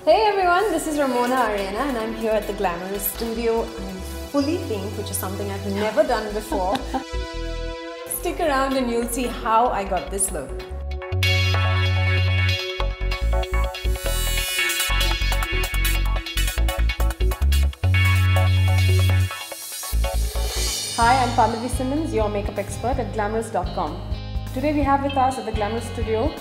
Hey everyone, this is Ramona Arena and I'm here at the Glamorous Studio. I'm fully pink, which is something I've never done before. Stick around and you'll see how I got this look. Hi, I'm Pallavi Simmons, your makeup expert at Glamorous.com. Today we have with us at the Glamorous Studio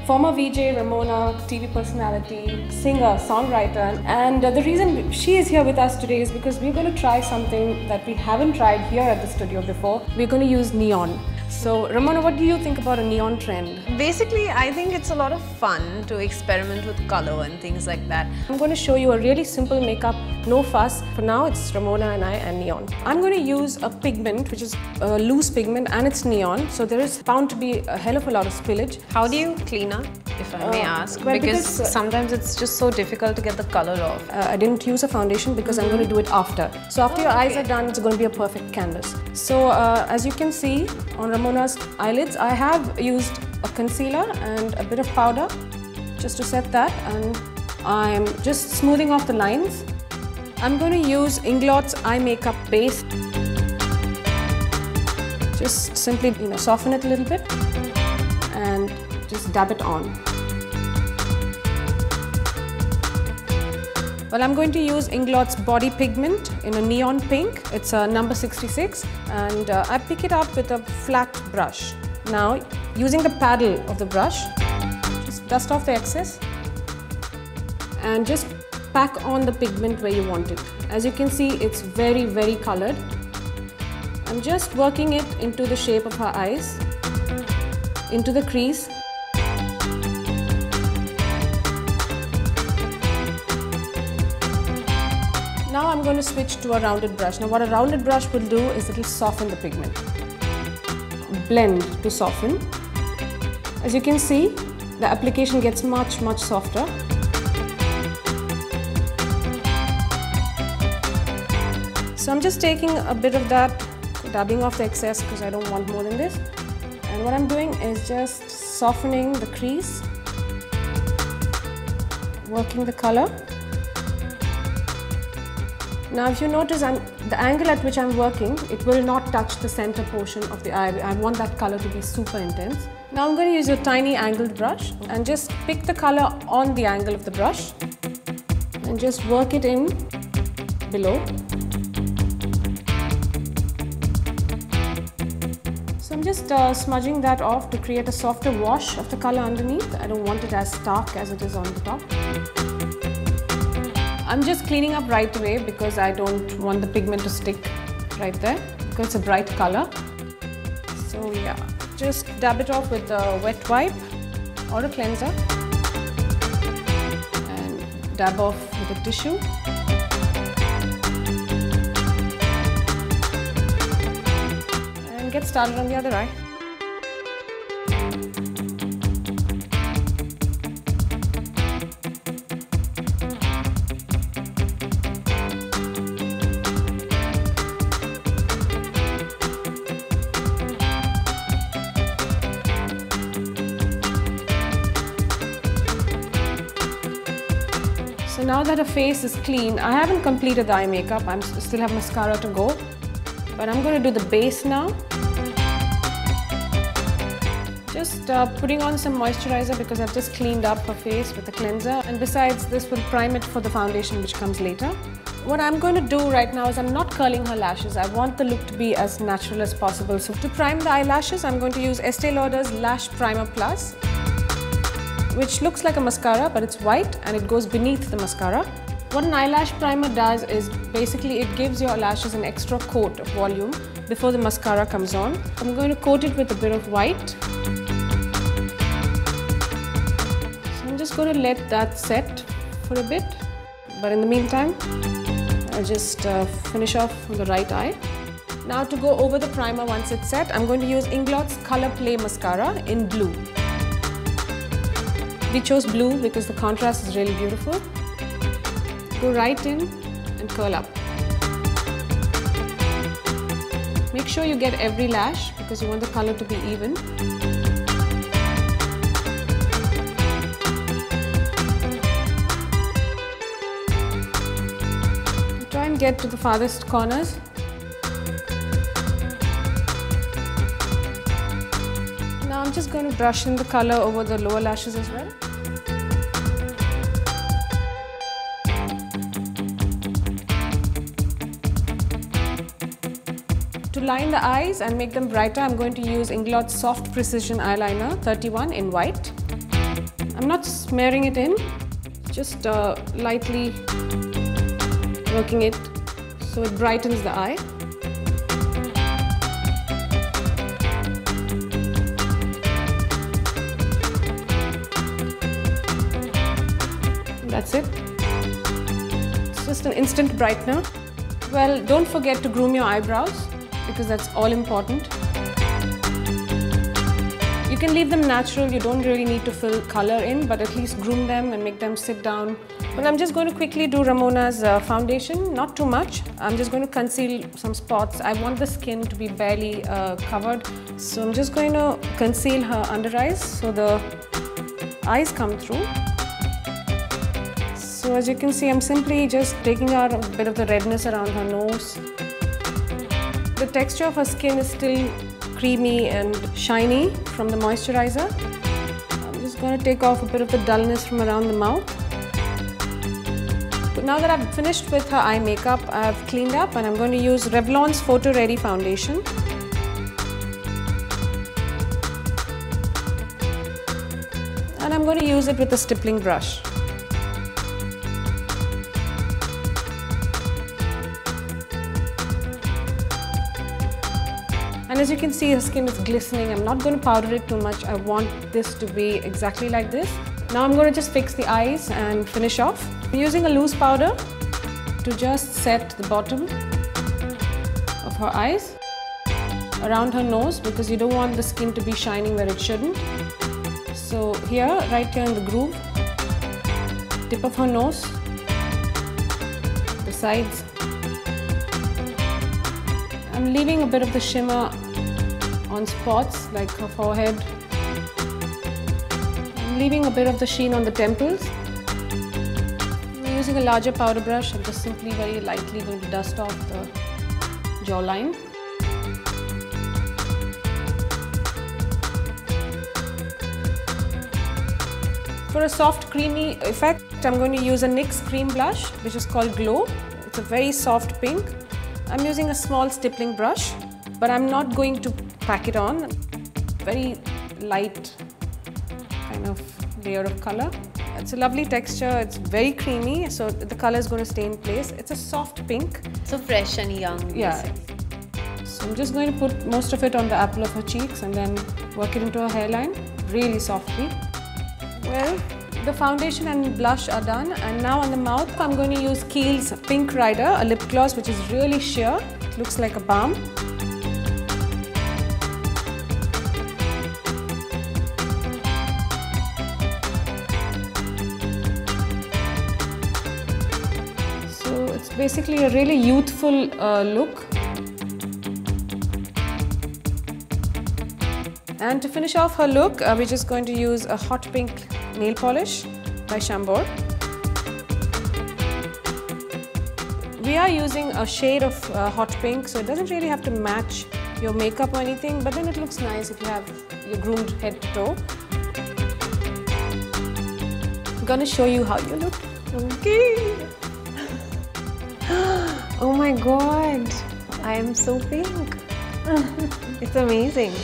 former VJ, Ramona, TV personality, singer, songwriter, and the reason she is here with us today is because we're going to try something that we haven't tried here at the studio before. We're going to use neon. So Ramona, what do you think about a neon trend? Basically, I think it's a lot of fun to experiment with color and things like that. I'm going to show you a really simple makeup, no fuss. For now, it's Ramona and I and neon. I'm going to use a pigment, which is a loose pigment, and it's neon. So there is bound to be a hell of a lot of spillage. How do you clean up, if I may ask? Well, because sometimes it's just so difficult to get the color off. I didn't use a foundation because I'm going to do it after. So after your eyes are done, it's going to be a perfect canvas. So as you can see on Ramona's eyelids, I have used a concealer and a bit of powder just to set that, and I'm just smoothing off the lines. I'm going to use Inglott's eye makeup base. Just simply, soften it a little bit and just dab it on. Well, I'm going to use Inglott's body pigment in a neon pink. It's a number 66, and I pick it up with a flat brush. Now, using the paddle of the brush, just dust off the excess and just pack on the pigment where you want it. As you can see, it's very, very colored. I'm just working it into the shape of her eyes, into the crease. Now I'm going to switch to a rounded brush. Now what a rounded brush will do is it will soften the pigment. Blend to soften. As you can see, the application gets much, much softer. So I'm just taking a bit of that, dabbing off the excess because I don't want more than this. And what I'm doing is just softening the crease, working the color. Now if you notice, the angle at which I'm working, it will not touch the center portion of the eye. I want that color to be super intense. Now I'm going to use a tiny angled brush and just pick the color on the angle of the brush and just work it in below. So I'm just smudging that off to create a softer wash of the color underneath. I don't want it as stark as it is on the top. I'm just cleaning up right away because I don't want the pigment to stick right there because it's a bright color. So yeah, just dab it off with a wet wipe or a cleanser and dab off with a tissue. And get started on the other eye. So now that her face is clean, I haven't completed the eye makeup. I still have mascara to go. But I'm going to do the base now. Just putting on some moisturizer because I've just cleaned up her face with a cleanser. And besides, this will prime it for the foundation which comes later. What I'm going to do right now is I'm not curling her lashes. I want the look to be as natural as possible. So to prime the eyelashes, I'm going to use Estee Lauder's Lash Primer Plus, which looks like a mascara, but it's white and it goes beneath the mascara. What an eyelash primer does is basically it gives your lashes an extra coat of volume before the mascara comes on. I'm going to coat it with a bit of white. So I'm just going to let that set for a bit. But in the meantime, I'll just finish off on the right eye. Now to go over the primer once it's set, I'm going to use Inglott's Color Play Mascara in blue. We chose blue because the contrast is really beautiful. Go right in and curl up. Make sure you get every lash because you want the color to be even. and get to the farthest corners. Now I'm just going to brush in the color over the lower lashes as well. To line the eyes and make them brighter, I'm going to use Inglot's Soft Precision Eyeliner 31 in white. I'm not smearing it in, just lightly working it so it brightens the eye. That's it. It's just an instant brightener. Well, don't forget to groom your eyebrows because that's all important. You can leave them natural, you don't really need to fill color in, but at least groom them and make them sit down. But I'm just going to quickly do Ramona's foundation, not too much. I'm just going to conceal some spots. I want the skin to be barely covered. So I'm just going to conceal her under eyes so the eyes come through. So as you can see, I'm simply just taking out a bit of the redness around her nose. The texture of her skin is still creamy and shiny from the moisturizer. I'm just going to take off a bit of the dullness from around the mouth. But now that I've finished with her eye makeup, I've cleaned up and I'm going to use Revlon's Photo Ready Foundation. And I'm going to use it with a stippling brush. And as you can see, her skin is glistening. I'm not going to powder it too much. I want this to be exactly like this. Now I'm going to just fix the eyes and finish off. I'm using a loose powder to just set the bottom of her eyes around her nose because you don't want the skin to be shining where it shouldn't. So here, right here in the groove, tip of her nose, the sides. I'm leaving a bit of the shimmer on spots like her forehead. I'm leaving a bit of the sheen on the temples. I'm using a larger powder brush. I'm just simply very lightly going to dust off the jawline. For a soft creamy effect, I'm going to use a NYX cream blush which is called Glow. It's a very soft pink. I'm using a small stippling brush, but I'm not going to pack it on. Very light kind of layer of color. It's a lovely texture, it's very creamy, so the color is going to stay in place. It's a soft pink. So fresh and young. Yeah. So I'm just going to put most of it on the apple of her cheeks and then work it into her hairline really softly. Well, the foundation and blush are done, and now on the mouth I'm going to use Kiehl's Pink Rider, a lip gloss which is really sheer. It looks like a balm. So it's basically a really youthful look. And to finish off her look, we're just going to use a hot pink nail polish by Chambord. We are using a shade of hot pink, so it doesn't really have to match your makeup or anything, but then it looks nice if you have your groomed head to toe. I'm gonna show you how you look. Okay. Oh my god, I am so pink. It's amazing.